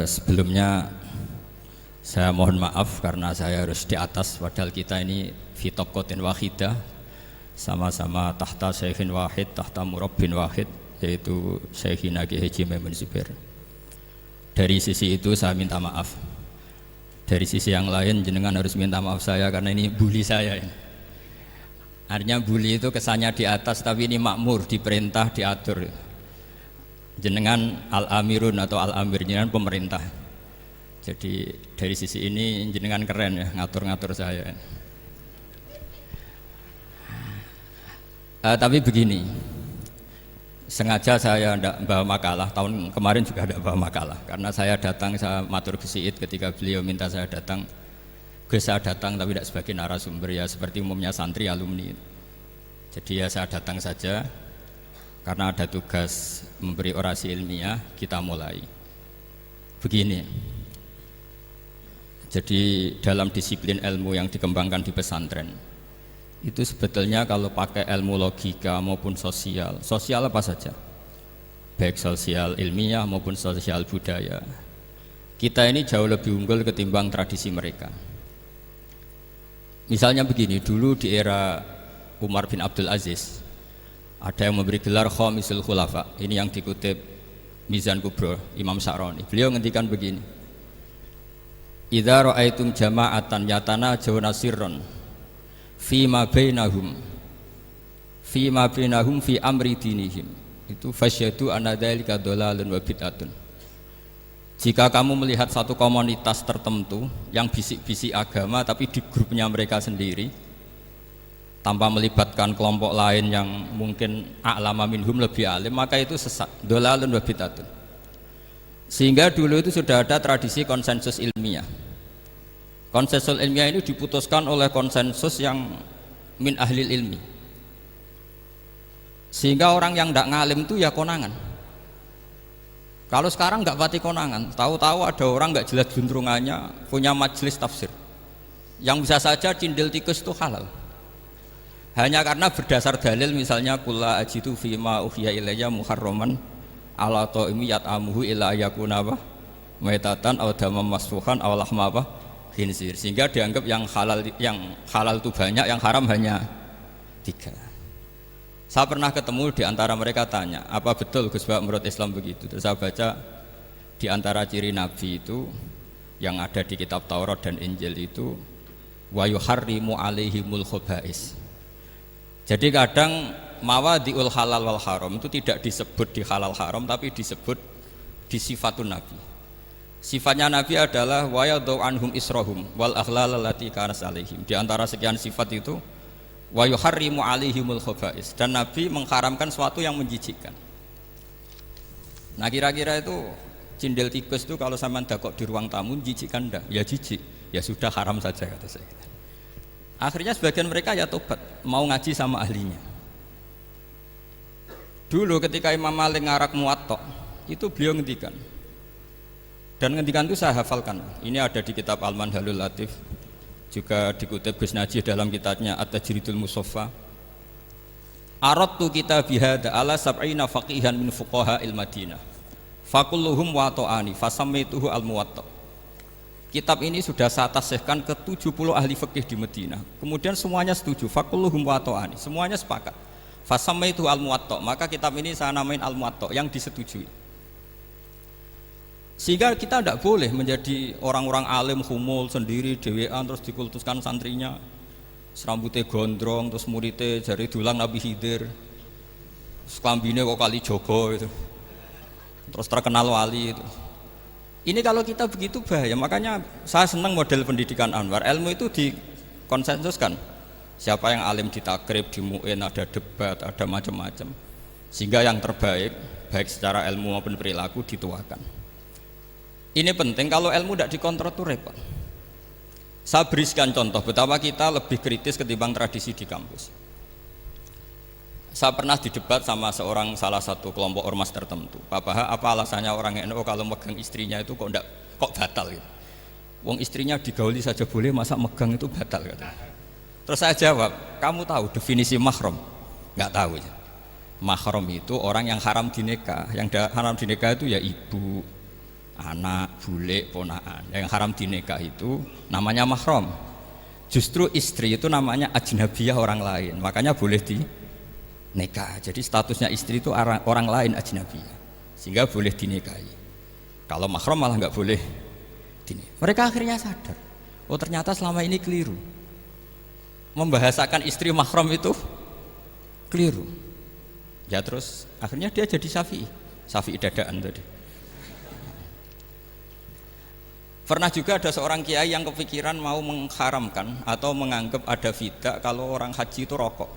Sebelumnya saya mohon maaf karena saya harus di atas, padahal kita ini fi taqatin wahidah, sama-sama tahta syekhin wahid, tahta murabbin wahid, yaitu Syekhina Ki Haji Maimun Zubair. Dari sisi itu saya minta maaf. Dari sisi yang lain jenengan harus minta maaf saya karena ini bully saya ini. Artinya bully itu kesannya di atas, tapi ini makmur, diperintah, diatur. Jenengan al-amirun atau al-amir, jenengan pemerintah. Jadi dari sisi ini jenengan keren ya, ngatur-ngatur saya. Tapi begini, sengaja saya tidak bawa makalah, tahun kemarin juga tidak bawa makalah, karena saya datang, saya matur ke Siid ketika beliau minta saya datang. Saya datang tapi tidak sebagai narasumber, ya seperti umumnya santri alumni. Jadi ya saya datang saja karena ada tugas memberi orasi ilmiah. Kita mulai begini. Jadi dalam disiplin ilmu yang dikembangkan di pesantren itu sebetulnya kalau pakai ilmu logika maupun sosial apa saja, baik sosial ilmiah maupun sosial budaya, kita ini jauh lebih unggul ketimbang tradisi mereka. Misalnya begini, dulu di era Umar bin Abdul Aziz ada yang memberi gelar Khamisul Khulafa. Ini yang dikutip Mizan Kubro Imam Sa'roni. Beliau ngendikan begini, idza ra'aitum jama'atan yatanajawna sirran fi ma bainahum fi amri dinihim, itu fasyhadu anna dzalika dhalalun wa bid'atun. Jika kamu melihat satu komunitas tertentu yang bisik-bisik agama tapi di grupnya mereka sendiri tanpa melibatkan kelompok lain yang mungkin a'lama minhum, lebih alim, maka itu sesat, dhalalun wa bid'atun. Sehingga dulu itu sudah ada tradisi konsensus ilmiah. Konsensus ilmiah ini diputuskan oleh konsensus yang min ahlil ilmi. Sehingga orang yang tidak ngalim itu ya konangan. Kalau sekarang nggak pati konangan, tahu-tahu ada orang nggak jelas juntrungannya punya majelis tafsir yang bisa saja cindil tikus itu halal, hanya karena berdasar dalil, misalnya kula ajitu fima uhiya ilayya muharraman ala ta'imi yat'amuhu ila yakuna maitatan aw damam masfuhan aw lahma khinzir, sehingga dianggap yang halal itu banyak, yang haram hanya 3. Saya pernah ketemu di antara mereka, tanya, apa betul Gus Bak menurut Islam begitu? Terus saya baca di antara ciri Nabi itu yang ada di kitab Taurat dan Injil itu wa yuharrimu alaihimul khobais. Jadi kadang mawadiul halal wal haram itu tidak disebut di halal haram, tapi disebut di sifatun Nabi. Sifatnya Nabi adalah wa yadau anhum israhum wal aghlal allati kanat alaihim. Di antara sekian sifat itu wa yuharrimu alaihimul khobais, dan Nabi mengharamkan sesuatu yang menjijikkan. Nah kira-kira itu cindil tikus itu kalau sampean dakok di ruang tamu jijikkan enggak? Ya jijik, ya sudah haram saja kata saya. Akhirnya sebagian mereka ya tobat, mau ngaji sama ahlinya. Dulu ketika Imam Malik ngarak Muwatta itu beliau ngendikan, dan ngendikan itu saya hafalkan. Ini ada di kitab Al-Manhalul Latif, juga dikutip Gus Najih dalam kitabnya At-Tajridul Musaffa. Aradtu kitab bihada ala sab'ina faqihan min fuqaha il-Madinah fakulluhum wato'ani fasamituhu al-Muwatta. Kitab ini sudah saya tasihkan ke 70 ahli fikih di Madinah, kemudian semuanya setuju, fakulluhum wato'ani, semuanya sepakat, fasamituhu al-Muwatta, maka kitab ini saya namain al-Muwatta, yang disetujui. Sehingga kita tidak boleh menjadi orang-orang alim humul sendiri dewean terus dikultuskan santrinya, serambutnya gondrong, terus muridnya jari dulang Nabi Khidir, sekambine kok kali Jogo itu, terus terkenal wali itu. Ini kalau kita begitu bahaya. Makanya saya senang model pendidikan Anwar, ilmu itu dikonsensuskan. Siapa yang alim ditakrib, di mu'in, ada debat, ada macam-macam, sehingga yang terbaik baik secara ilmu maupun perilaku dituakan. Ini penting, kalau ilmu tidak dikontrol itu repot. Saya berikan contoh betapa kita lebih kritis ketimbang tradisi di kampus. Saya pernah didebat sama salah satu kelompok ormas tertentu. Pak Baha, apa alasannya orang NU kalau megang istrinya itu kok batal gitu? Wong istrinya digauli saja boleh, masa megang itu batal kata. Terus saya jawab, kamu tahu definisi mahram? Nggak tahu ya. Mahram itu orang yang haram dinikah. Yang haram dinikah itu ya ibu, anak, bule, ponakan. Yang haram dinikah itu namanya mahram. Justru istri itu namanya ajnabiyah, orang lain. Makanya boleh dinikah. Jadi statusnya istri itu orang lain, ajnabiyah. Sehingga boleh dinikahi. Kalau mahram malah nggak boleh dinikah. Mereka akhirnya sadar, oh ternyata selama ini keliru. Membahasakan istri mahram itu keliru. Ya terus akhirnya dia jadi Syafi'i dadaan tadi. Pernah juga ada seorang kiai yang kepikiran mau mengharamkan atau menganggap ada fidah kalau orang haji itu rokok.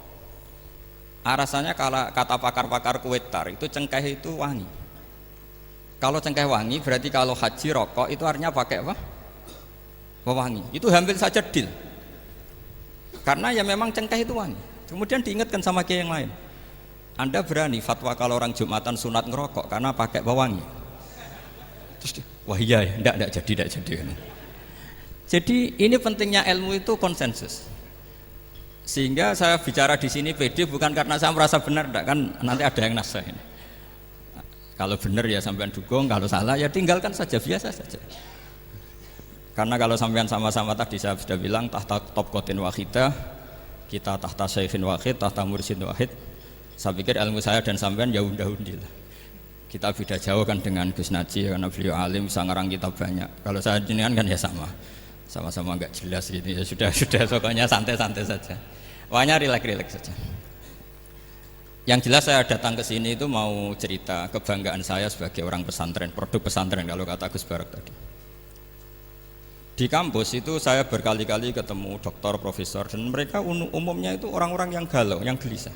Rasanya kalau kata pakar-pakar Kuwaitar itu cengkeh itu wangi. Kalau cengkeh wangi berarti kalau haji rokok itu artinya pakai apa? Pewangi. Itu hampir saja deal. Karena ya memang cengkeh itu wangi. Kemudian diingatkan sama kiai yang lain. Anda berani fatwa kalau orang Jumatan sunat ngerokok karena pakai pewangi? Terus wah iya ya, enggak jadi. Jadi ini pentingnya ilmu itu konsensus. Sehingga saya bicara di sini pede bukan karena saya merasa benar, enggak, kan nanti ada yang nasah ini. Kalau benar ya sampean dukung, kalau salah ya tinggalkan saja, biasa saja. Karena kalau sampean sama-sama tadi saya sudah bilang tahta topkotin wahidah, kita tahta syekhin wahid, tahta mursyid wahid. Saya pikir ilmu saya dan sampean ya undi lah. Kita beda jauh kan dengan Gus Naji karena beliau alim, bisa ngarang kitab banyak. Kalau saya jenengan kan ya sama-sama nggak jelas gitu ya, sudah pokoknya santai-santai saja. Pokoknya rileks saja. Yang jelas saya datang ke sini itu mau cerita kebanggaan saya sebagai orang pesantren, produk pesantren kalau kata Gus Barak tadi. Di kampus itu saya berkali-kali ketemu doktor, profesor, dan mereka umumnya itu orang-orang yang galau, yang gelisah.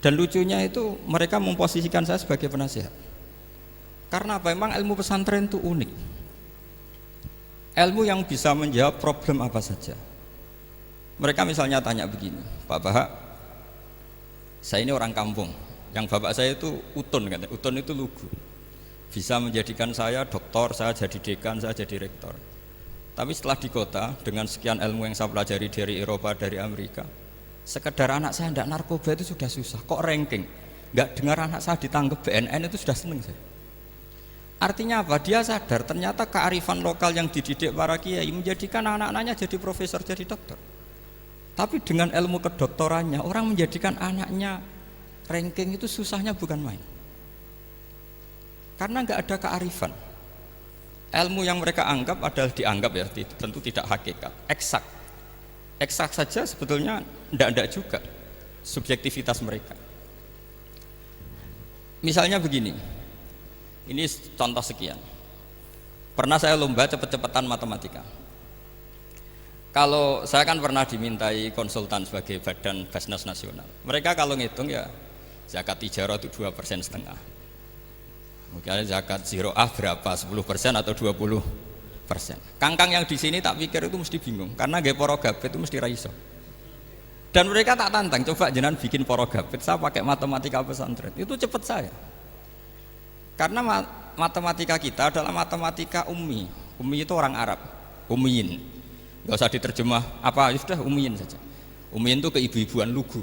Dan lucunya itu mereka memposisikan saya sebagai penasihat. Karena apa? Memang ilmu pesantren itu unik. Ilmu yang bisa menjawab problem apa saja. Mereka misalnya tanya begini, Pak Bahak, saya ini orang kampung, yang bapak saya itu utun, katanya. Utun itu lugu. Bisa menjadikan saya doktor, saya jadi dekan, saya jadi rektor. Tapi setelah di kota, dengan sekian ilmu yang saya pelajari dari Eropa, dari Amerika, sekedar anak saya tidak narkoba itu sudah susah, kok ranking nggak dengar anak saya ditangkap BNN itu sudah seneng saya. Artinya apa? Dia sadar ternyata kearifan lokal yang dididik para kiai menjadikan anak-anaknya jadi profesor, jadi dokter. Tapi dengan ilmu kedoktorannya orang menjadikan anaknya ranking itu susahnya bukan main. Karena nggak ada kearifan. Ilmu yang mereka anggap adalah dianggap ya, tentu tidak hakikat, eksak saja sebetulnya ndak juga subjektivitas mereka. Misalnya begini, ini contoh sekian. Pernah saya lomba cepet-cepetan matematika. Kalau saya kan pernah dimintai konsultan sebagai badan Basnas Nasional. Mereka kalau ngitung ya zakat tijarah itu 2,5%. Mungkin zakat ziroah berapa? 10% atau 20%. Kangkang yang di sini tak pikir itu mesti bingung karena gaya porogabit itu mesti raiso. Dan mereka tak tantang, coba jenengan bikin porogabit, saya pakai matematika pesantren, itu cepat saya. Karena matematika kita adalah matematika ummi. Ummi itu orang Arab, ummiyin. Gak usah diterjemah apa, sudah ummiyin saja. Ummiyin itu keibu-ibuan lugu.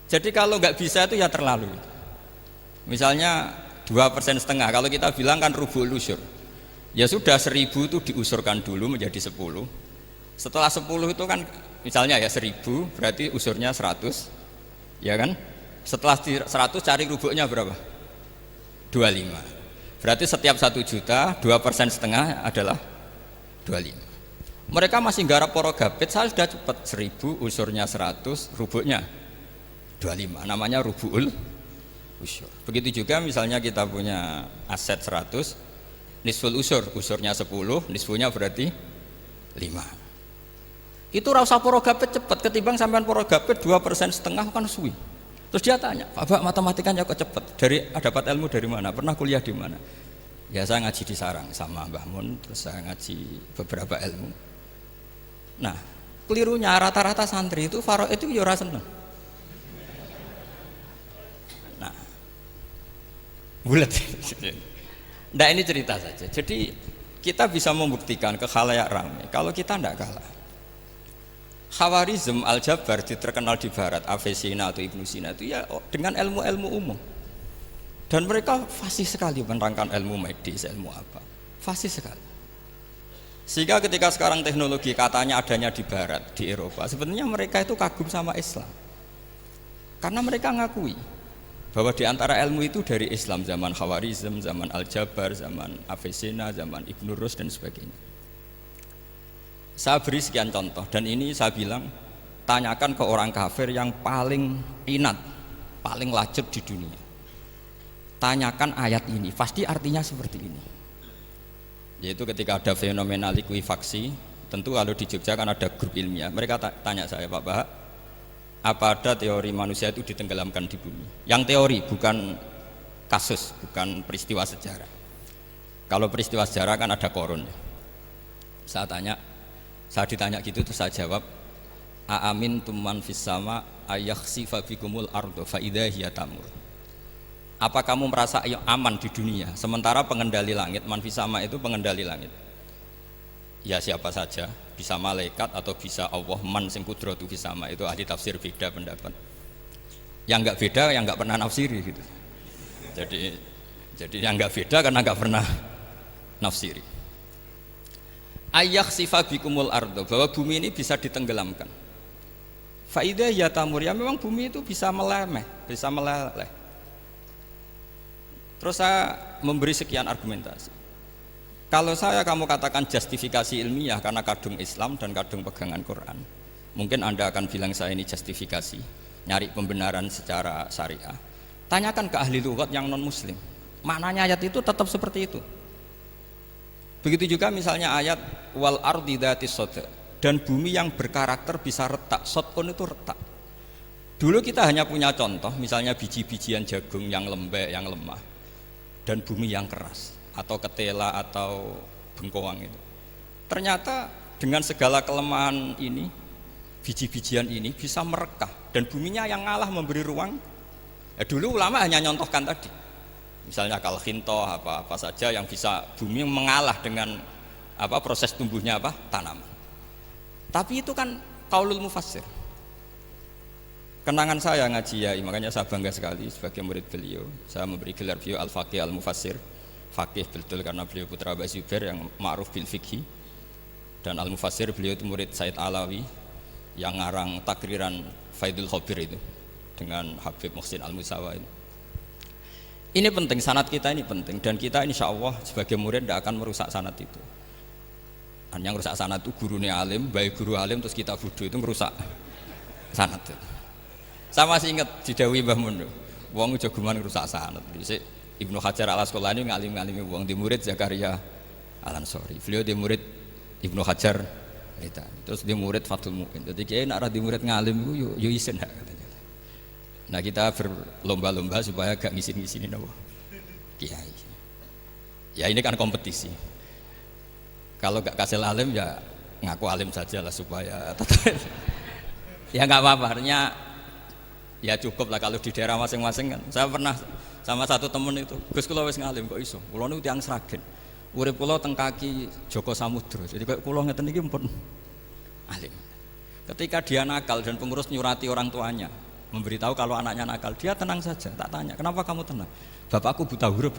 Jadi kalau nggak bisa itu ya terlalu. Misalnya 2,5%, kalau kita bilang kan rubul usyur. Ya sudah 1.000 itu diusurkan dulu menjadi 10. Setelah 10 itu kan misalnya ya 1.000 berarti usurnya 100. Ya kan? Setelah 100 cari rubuknya berapa? 25. Berarti setiap 1 juta 2,5% adalah 25. Mereka masih garap porogabit, saya sudah cepat 1.000 usurnya 100, rubuknya 25. Namanya rubul usyur. Begitu juga misalnya kita punya aset 100, nisful usurnya 10, nisfunya berarti 5. Itu rasa porogabit cepat ketimbang sampean porogabit 2,5% kan suwi. Terus dia tanya, Pak matematikanya kok cepat? Dapat ilmu dari mana? Pernah kuliah di mana? Ya saya ngaji di Sarang sama Mbah Mun, terus saya ngaji beberapa ilmu. Nah, kelirunya rata-rata santri itu faro itu ya ora seneng. Nah, bulat. Nah ini cerita saja. Jadi kita bisa membuktikan ke khalayak ramai kalau kita tidak kalah. Khawarizm Al-Jabar terkenal di barat, Avicenna atau Ibnu Sina itu ya dengan ilmu-ilmu umum. Dan mereka fasih sekali menerangkan ilmu medis, ilmu apa, fasih sekali. Sehingga ketika sekarang teknologi katanya adanya di Barat, di Eropa, sebenarnya mereka itu kagum sama Islam. Karena mereka ngakui bahwa di antara ilmu itu dari Islam, zaman Khawarizm, zaman Al-Jabar, zaman Avicenna, zaman Ibn Rus dan sebagainya. Saya beri sekian contoh dan ini saya bilang tanyakan ke orang kafir yang paling inat, paling lacep di dunia. Tanyakan ayat ini, pasti artinya seperti ini. Yaitu ketika ada fenomena likuifaksi, tentu kalau di Jogja kan ada grup ilmiah, mereka tanya saya, Pak Bahak, apa ada teori manusia itu ditenggelamkan di bumi? Yang teori, bukan kasus, bukan peristiwa sejarah. Kalau peristiwa sejarah kan ada korun. Saya ditanya gitu terus saya jawab, aamin tuman fis sama ayakhsifa bikumul ardo fa idza hiya tamur. Apa kamu merasa aman di dunia sementara pengendali langit, man fis sama itu pengendali langit. Ya siapa saja, bisa malaikat atau bisa Allah, man sing kudratu fis sama, itu ahli tafsir beda pendapat. Yang enggak beda yang enggak pernah nafsiri gitu. Jadi yang enggak beda karena enggak pernah nafsiri. Ayakhsifa bikumul ardo, bahwa bumi ini bisa ditenggelamkan. Faidah ya tamur, ya memang bumi itu bisa meleleh. Terus saya memberi sekian argumentasi. Kalau kamu katakan justifikasi ilmiah karena kadung Islam dan kadung pegangan Quran, mungkin Anda akan bilang saya ini justifikasi, nyari pembenaran secara syariah. Tanyakan ke ahli lughat yang non muslim, maknanya ayat itu tetap seperti itu. Begitu juga misalnya ayat wal ardi dzatis sodq, dan bumi yang berkarakter bisa retak. Sodqun itu retak. Dulu kita hanya punya contoh, misalnya biji-bijian jagung yang lembek, yang lemah, dan bumi yang keras, atau ketela atau bengkoang itu. Ternyata dengan segala kelemahan ini, biji-bijian ini bisa merekah, dan buminya yang ngalah memberi ruang. Dulu ulama hanya nyontohkan tadi, misalnya kalkhinto apa saja yang bisa bumi mengalah dengan proses tumbuhnya tanaman. Tapi itu kan qaulul mufassir. Kenangan saya ngaji Yai, makanya saya bangga sekali sebagai murid beliau. Saya memberi gelar beliau Al-Faqih Al-Mufassir. Faqih betul karena beliau putra Abu Zubair yang ma'ruf bil fiqhi. Dan Al-Mufassir beliau itu murid Said Alawi yang ngarang takriran Faidul Khabir itu dengan Habib Muhsin Al-Musawa itu. Ini penting, sanad kita ini penting, dan kita insya Allah sebagai murid tidak akan merusak sanad itu. Dan yang merusak sanad itu gurunya alim, baik guru alim terus kita bodoh, itu merusak sanad itu. Saya masih ingat didawi Mbah Mun, wong jagoan merusak sanad. Ibnu Hajar Al-Asqalani ngalim-ngalimi wong, di murid Zakaria Al-Ansori, beliau di murid Ibnu Hajar terus di murid Fathul Mu'in. Jadi kiai nak di murid ngalim itu yo isen hak katanya. Nah kita berlomba-lomba supaya gak ngisin-ngisinin apa kiai. Ya ini kan kompetisi. Kalau gak kasih alim ya ngaku alim saja lah supaya ya nggak apa-apa. Artinya ya cukup lah kalau di daerah masing-masing kan. Saya pernah sama satu temen itu, Gus kula wis ngalim kok iso. Kula niku tiyang Sragen. Urip kula teng kaki Joko Samudra. Jadi kok kula ngeten iki pun alim. Ketika dia nakal dan pengurus nyurati orang tuanya, memberitahu kalau anaknya nakal, dia tenang saja. Tak tanya, kenapa kamu tenang? Bapakku buta huruf.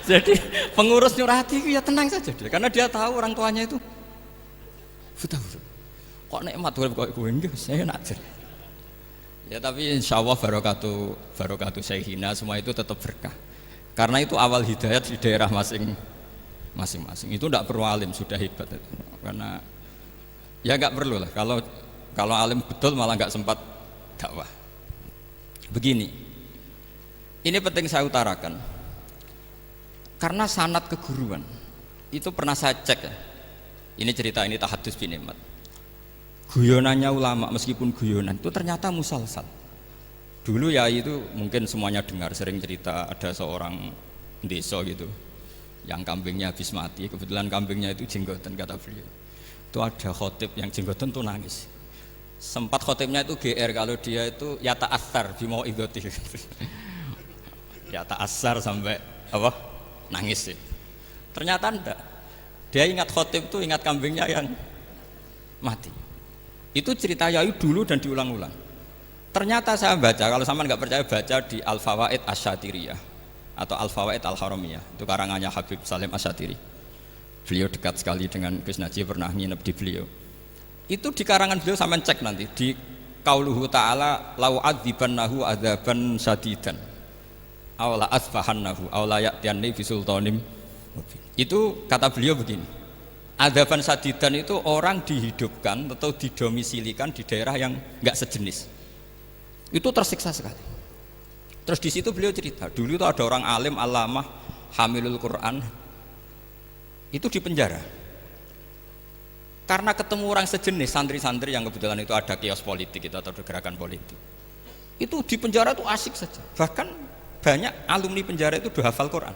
Jadi pengurus nyurati itu ya tenang saja dia, karena dia tahu orang tuanya itu buta huruf. Kok nikmat urip kok kowe nggih, saya nak. Ya tapi insya Allah barokatuh Syekhina semua itu tetap berkah. Karena itu awal hidayat di daerah masing-masing. Itu tidak perlu alim, sudah hebat itu. Karena ya nggak perlu lah. Kalau alim betul malah nggak sempat dakwah. Begini, ini penting saya utarakan. Karena sanad keguruan itu pernah saya cek ya. Ini cerita ini tahadus bin Ahmad. Guyonannya ulama meskipun guyonan itu ternyata musalsal. Dulu ya itu mungkin semuanya dengar sering cerita ada seorang desa gitu yang kambingnya habis mati, kebetulan kambingnya itu jenggotan kata beliau. Itu ada khotib yang jenggotan tuh nangis. Sempat khotibnya itu GR kalau dia itu ya ta'assar bimau idoti. Ya ta'assar sampai nangis sih. Ternyata enggak. Dia ingat khotib tuh ingat kambingnya yang mati. Itu cerita Yai dulu dan diulang-ulang. Ternyata saya baca, kalau sama nggak percaya baca di Al-Fawaid Asy-Syatiriyah atau Al-Fawaid Al-Haramiyah, itu karangannya Habib Salim Asy-Syatiri. Beliau dekat sekali dengan Gus Najib, pernah nginep di beliau. Itu di karangan beliau sampai cek nanti di qauluhu ta'ala lau adzibannahu adzaban syadidan aw la asfahannahu aw la ya'tiyanni bi sultanim. Itu kata beliau begini, adzaban syadidan itu orang dihidupkan atau didomisilikan di daerah yang enggak sejenis, itu tersiksa sekali. Terus di situ beliau cerita, dulu itu ada orang alim alamah hamilul Quran itu di penjara karena ketemu orang sejenis, santri-santri yang kebetulan itu ada kios politik itu atau gerakan politik. Itu di penjara itu asik saja. Bahkan banyak alumni penjara itu udah hafal Quran.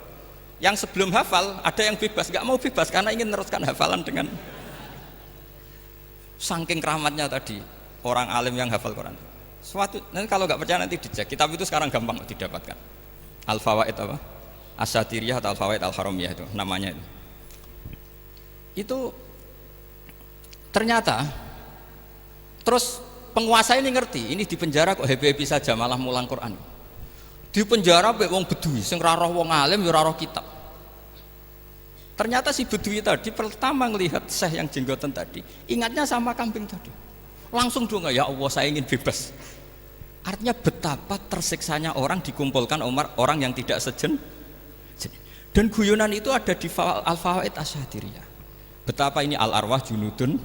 Yang sebelum hafal ada yang bebas, nggak mau bebas karena ingin meneruskan hafalan dengan saking keramatnya tadi orang alim yang hafal Quran. Suatu nanti kalau nggak percaya nanti dicek. Kitab itu sekarang gampang didapatkan. Al-Fawaid apa? Asy-Syatiriyah atau Al-Fawaid Al-Haramiyah itu namanya itu. Itu ternyata terus penguasa ini ngerti, ini di penjara kok happy-happy saja malah mulang Quran. Di penjara mek wong bedui sing ora roh wong alim ya ora roh kitab. Ternyata si bedui tadi pertama melihat syekh yang jenggotan tadi, ingatnya sama kambing tadi. Langsung dong, ya Allah saya ingin bebas. Artinya betapa tersiksanya orang dikumpulkan orang yang tidak sejen. Dan guyonan itu ada di Al-Fawaid Asy-Syatiriyah. Betapa ini al-arwah junudun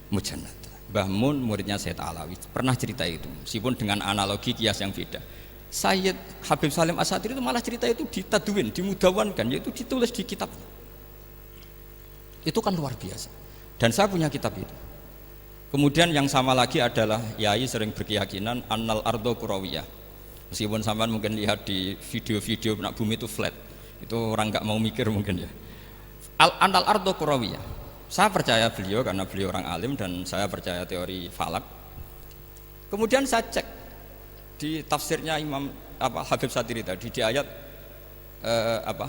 mujannad. Mbah Mun muridnya Sayyid Alawi pernah cerita itu, meskipun dengan analogi kias yang beda. Sayyid Habib Salim Asy-Syatiri itu malah cerita itu ditadwin, dimudawankan, yaitu ditulis di kitab. Itu kan luar biasa. Dan saya punya kitab itu. Kemudian yang sama lagi adalah Yai sering berkeyakinan annal ardo kurawiyah. Meskipun sampean mungkin lihat di video-video nak bumi itu flat, itu orang nggak mau mikir mungkin ya. Annal ardo kurawiyah. Saya percaya beliau karena beliau orang alim dan saya percaya teori falak. Kemudian saya cek di tafsirnya Imam Habib Syatiri tadi di ayat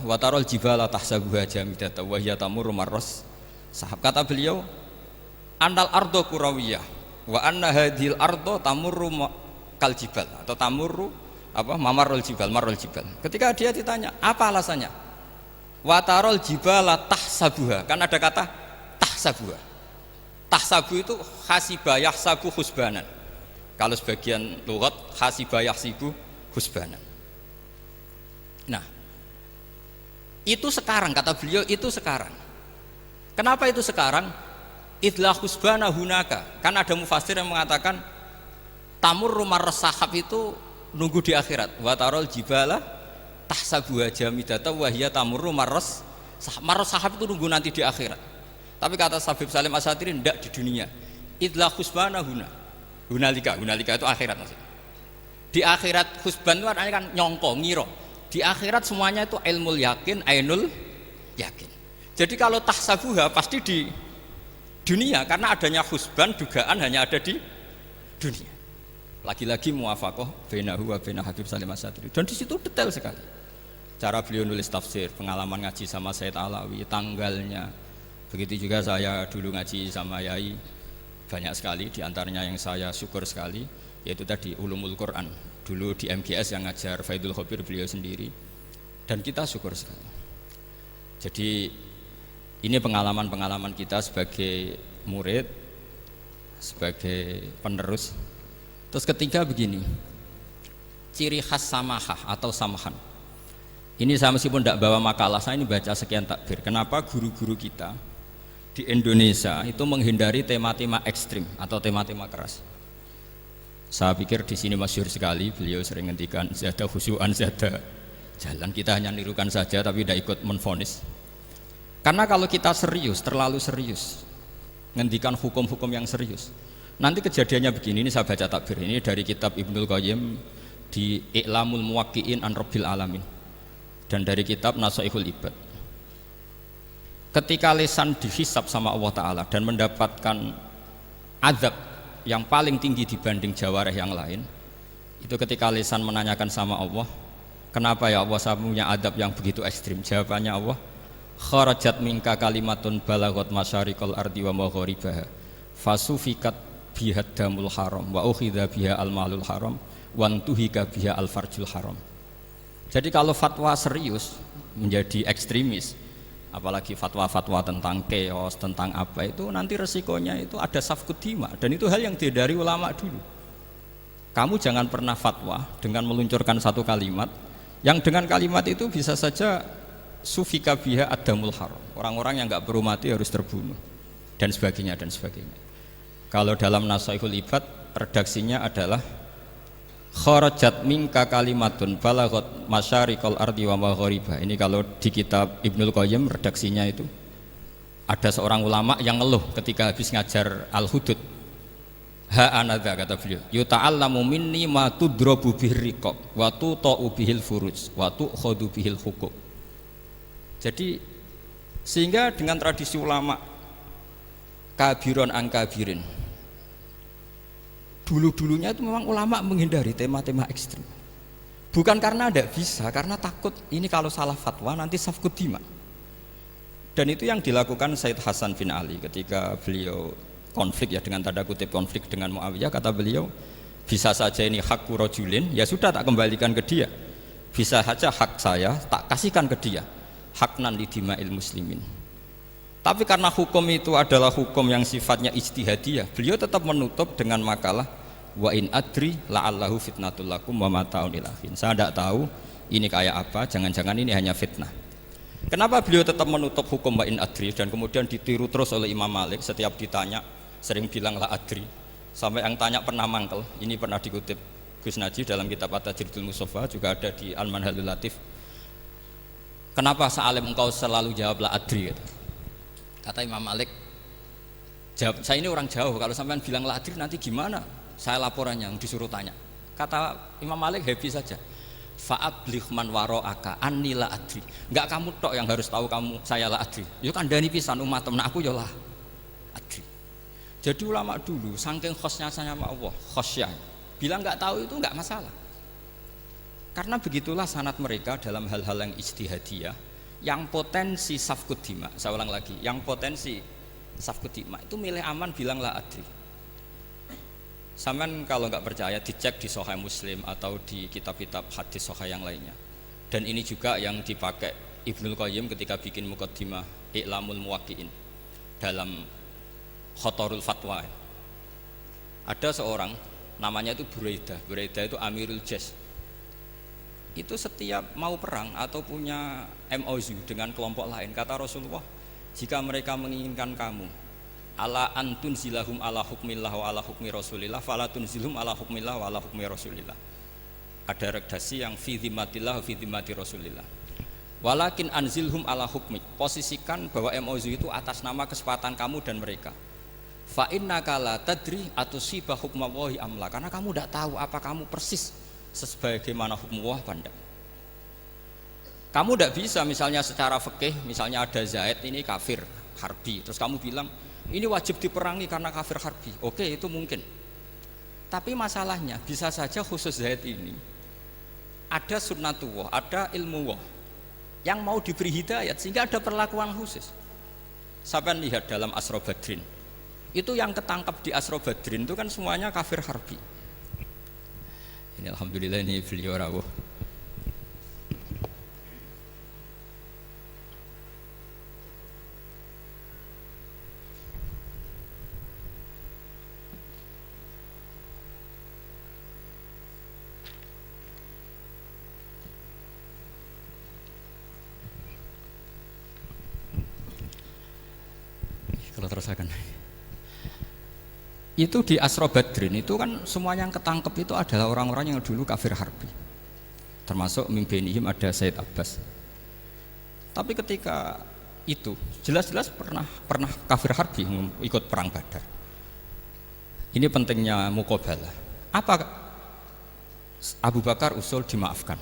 watarol jibala tahsabuha jamidata wa hiya tamurru marras sahab. Kata beliau annal ardo kurawiyah wa anna hadhil ardo tamurru kal jibal atau tamurru mamarul jibal marul jibal. Ketika dia ditanya apa alasannya, watarol jibala tahsabuha, kan ada kata tahsabuha. Tahsabu itu hasibah yahsabu husbanan. Kalau sebagian lughat hasibah yahsibu husbanan. Nah, itu sekarang kata beliau, itu sekarang. Kenapa itu sekarang? Idlah husbana hunaka. Kan ada mufassir yang mengatakan tamurru marras sahab itu nunggu di akhirat. Wa tarol jibala tahsabuha jamidata wa hiya tamurru marras sahab. Marras sahab itu nunggu nanti di akhirat. Tapi kata Habib Salim Asy-Syatiri tidak di dunia. Idlah husbana hunalika itu akhirat maksudnya. Di akhirat husban itu artinya kan nyongko, ngiro. Di akhirat semuanya itu ilmul yakin, ainul yakin. Jadi kalau tahsabuha pasti di dunia karena adanya husban, dugaan hanya ada di dunia. Lagi-lagi muwafaqah bainahu wa bain Habib Salim Asy-Syatiri. Dan di situ detail sekali. Cara beliau nulis tafsir, pengalaman ngaji sama Sayyid Alawi, tanggalnya. Begitu juga saya dulu ngaji sama Yai, banyak sekali diantaranya yang saya syukur sekali, yaitu tadi ulumul Quran. Dulu di MGS yang ngajar Faidul Khobir beliau sendiri, dan kita syukur sekali. Jadi ini pengalaman-pengalaman kita sebagai murid, sebagai penerus. Terus ketiga begini, ciri khas samahah atau samahan. Ini saya meskipun tidak bawa makalah, saya ini baca sekian takbir. Kenapa guru-guru kita di Indonesia itu menghindari tema-tema ekstrim atau tema-tema keras? Saya pikir di sini masyhur sekali, beliau sering ngendikan zada khusyu'an zada jalan. Kita hanya nirukan saja tapi tidak ikut menvonis. Karena kalau kita serius, terlalu serius ngendikan hukum-hukum yang serius, nanti kejadiannya begini. Ini saya baca takbir ini dari kitab Ibnul Qayyim di I'lamul Muwaqqi'in an Rabbil Alamin dan dari kitab Nasaihul Ibad. Ketika lisan dihisab sama Allah Ta'ala dan mendapatkan azab yang paling tinggi dibanding jawareh yang lain, itu ketika lisan menanyakan sama Allah, kenapa ya Allah saya punya azab yang begitu ekstrim? Jawabannya Allah, kharajat minka kalimatun balagot masyariqal ardi wa magharibaha fasufikat biha damul haram wa ukhidha biha al malul haram wa tuhika biha al farjul haram. Jadi kalau fatwa serius menjadi ekstremis, apalagi fatwa-fatwa tentang chaos, tentang apa itu, nanti resikonya itu ada safkut dima, dan itu hal yang dihindari ulama dulu. Kamu jangan pernah fatwa dengan meluncurkan satu kalimat yang dengan kalimat itu bisa saja sufika biha adamul haram, orang-orang yang nggak perlu mati harus terbunuh, dan sebagainya dan sebagainya. Kalau dalam Nasaihul Ibad redaksinya adalah kharajat minka kalimatun balagot masyariqal ardi wa maghariba. Ini kalau di kitab Ibnul Qayyim redaksinya itu ada seorang ulama yang ngeluh ketika habis ngajar Al-Hudud. Ha anadza, kata beliau, yuta'allamu minni ma tudrabu bihir riqab wa tuta'u bihil furuj wa tu'khadhu bihil huquq. Jadi sehingga dengan tradisi ulama kabiron an kabirin, dulu-dulunya itu memang ulama menghindari tema-tema ekstrim. Bukan karena tidak bisa, karena takut ini kalau salah fatwa nanti safkut dima. Dan itu yang dilakukan Said Hasan bin Ali ketika beliau konflik, ya dengan tanda kutip konflik dengan Muawiyah. Kata beliau, bisa saja ini hak rajulin, ya sudah tak kembalikan ke dia. Bisa saja hak saya tak kasihkan ke dia, haknan lidima'il muslimin. Tapi karena hukum itu adalah hukum yang sifatnya ijtihadiyah, beliau tetap menutup dengan makalah wa in adri la'allahu fitnatul lakum wa mata'un ilahin. Saya tidak tahu ini kayak apa, jangan-jangan ini hanya fitnah. Kenapa beliau tetap menutup hukum wa in adri dan kemudian ditiru terus oleh Imam Malik, setiap ditanya sering bilang la adri, sampai yang tanya pernah mangkel. Ini pernah dikutip Gus Najib dalam kitab At-Tajridul Mustafa, juga ada di Al-Manhalul Latif. Kenapa sa'alim engkau selalu jawab la adri? Kata Imam Malik, jawab, saya ini orang jauh, kalau sampean bilang la adri nanti gimana? Saya laporannya disuruh tanya. Kata Imam Malik, happy saja. Fa'abligh man wara'aka anni la adri. Enggak kamu tok yang harus tahu kamu saya la adri. Yo kandhani pisan umat temen aku yo la adri. Jadi ulama dulu saking khosnya sama Allah, khosyah, bilang enggak tahu itu enggak masalah. Karena begitulah sanad mereka dalam hal-hal yang ijtihadiyah, yang potensi safkut dima. Saya ulang lagi, yang potensi safkut dima itu milih aman bilang la adri. Sampean kalau nggak percaya dicek di Sahih Muslim atau di kitab-kitab hadis sahih yang lainnya. Dan ini juga yang dipakai Ibnul Qayyim ketika bikin muqaddimah I'lamul Muwaqqi'in dalam Khotorul Fatwa. Ada seorang namanya itu Buraidah. Buraidah itu Amirul Jais. Itu setiap mau perang atau punya MOU dengan kelompok lain, kata Rasulullah, jika mereka menginginkan kamu ala antun zilahum ala hukmillah wa ala hukmi rasulillah fala tunzilhum ala hukmillah wa ala hukmi rasulillah. Ada redaksi yang fi dhimmatillah wa fi dhimmati rasulillah. Walakin anzilhum ala hukmi, posisikan bahwa MOU itu atas nama kesepakatan kamu dan mereka. Fa innaka la tadri atusiba hukmallahi amla, karena kamu tidak tahu apa kamu persis sebagaimana hukum Allah pandang. Kamu tidak bisa misalnya secara fikih, misalnya ada Zaid ini kafir harbi, terus kamu bilang ini wajib diperangi karena kafir harbi. Oke, itu mungkin. Tapi masalahnya bisa saja khusus Zaid ini ada sunnatullah, ada ilmu Allah yang mau diberi hidayat sehingga ada perlakuan khusus. Sampai lihat dalam Asra Badrin, itu yang ketangkap di Asra Badrin itu kan semuanya kafir harbi. Ini alhamdulillah ini beliau rawuh. Kalau terusakan. Itu di Asra Badrin itu kan semua yang ketangkep itu adalah orang-orang yang dulu kafir harbi, termasuk mimpinihim ada Said Abbas. Tapi ketika itu jelas-jelas pernah kafir harbi ikut perang Badar. Ini pentingnya muqabalah. Apa Abu Bakar usul dimaafkan,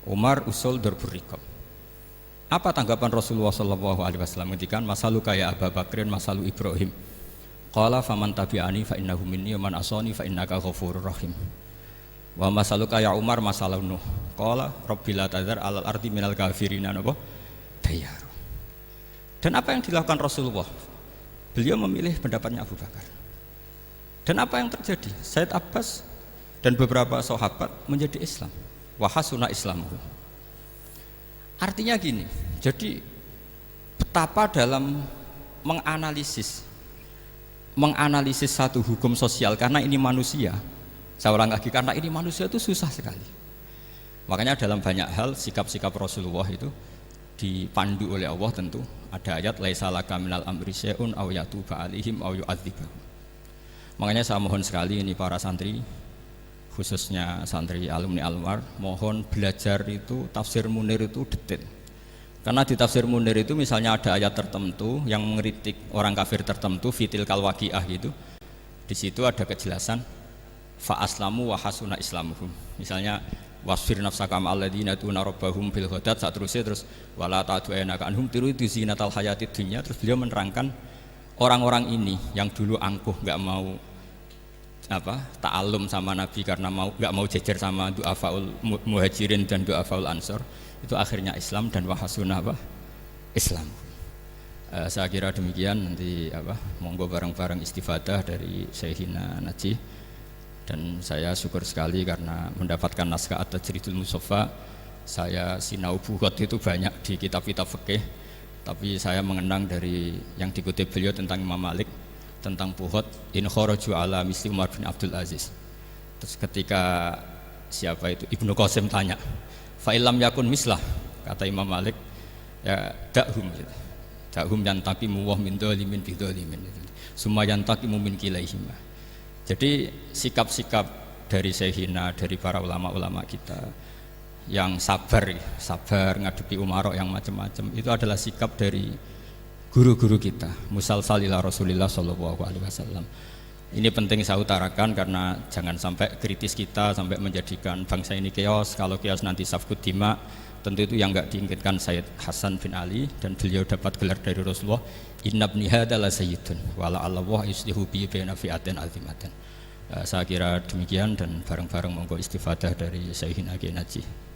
Umar usul darbur riqab. Apa tanggapan Rasulullah SAW ketika masalu kaya Abu Bakrin masalu Ibrahim? Qala faman tabi'ani fa innahu minni wa man asani fa innaka ghafurur rahim. Wa masaluka ya Umar masalau Nuh. Qala rabbi la tadzar alal ardi minal kafirina napa dayar. Dan apa yang dilakukan Rasulullah? Beliau memilih pendapatnya Abu Bakar. Dan apa yang terjadi? Said Abbas dan beberapa sahabat menjadi Islam. Wa hasuna islamuhu. Artinya gini, jadi betapa dalam menganalisis satu hukum sosial, karena ini manusia, saya ulang lagi, karena ini manusia itu susah sekali. Makanya dalam banyak hal sikap-sikap Rasulullah itu dipandu oleh Allah. Tentu ada ayat laisa laka minal amri syai'un aw yatuba alaihim aw yu'adzibahum. Makanya saya mohon sekali ini para santri, khususnya santri alumni Almar, mohon belajar itu tafsir Munir itu detail. Karena di tafsir Munir itu misalnya ada ayat tertentu yang mengkritik orang kafir tertentu, fitil kalwaqiah gitu. Di situ ada kejelasan fa aslamu wa hasuna islamuhum. Misalnya wasfir nafsaka ma'alladzina tuna rabbahum bil ghadat, terus wala ta'du'anaka anhum turidu zinatal hayatid dunya. Terus beliau menerangkan orang-orang ini yang dulu angkuh enggak mau ta'alum sama Nabi karena enggak mau jejer sama du'afaul muhajirin dan du'afaul ansor, itu akhirnya Islam dan wahasuna Islam. Saya kira demikian. Nanti monggo bareng-bareng istifadah dari Syekhina Najih. Dan saya syukur sekali karena mendapatkan naskah At-Tajridul Mushaffa. Saya sinau bughot itu banyak di kitab-kitab fikih, tapi saya mengenang dari yang dikutip beliau tentang Imam Malik, tentang bughot in kharaju ala misli Umar bin Abdul Aziz. Terus ketika siapa itu Ibnu Qasim tanya, fa illam yakun mislah, kata Imam Malik, ya dakhum gitu. Dakhum yantaqimu wa min dzalimin bi dzalimin. Summa yantaqimu min kilaihima. Jadi sikap-sikap dari Syekhina, dari para ulama-ulama kita yang sabar ngadepi umarok yang macam-macam, itu adalah sikap dari guru-guru kita, musalsal ila Rasulillah sallallahu alaihi wasallam. Ini penting saya utarakan karena jangan sampai kritis kita sampai menjadikan bangsa ini keos. Kalau keos nanti safkud dima, tentu itu yang enggak diinginkan Sayyid Hasan bin Ali, dan beliau dapat gelar dari Rasulullah, inna ibni hadza la sayyidun wa la Allah yuslihu bi baina fi'atin azimatan. Saya kira demikian, dan bareng-bareng monggo istifadah dari Syekhina Najih.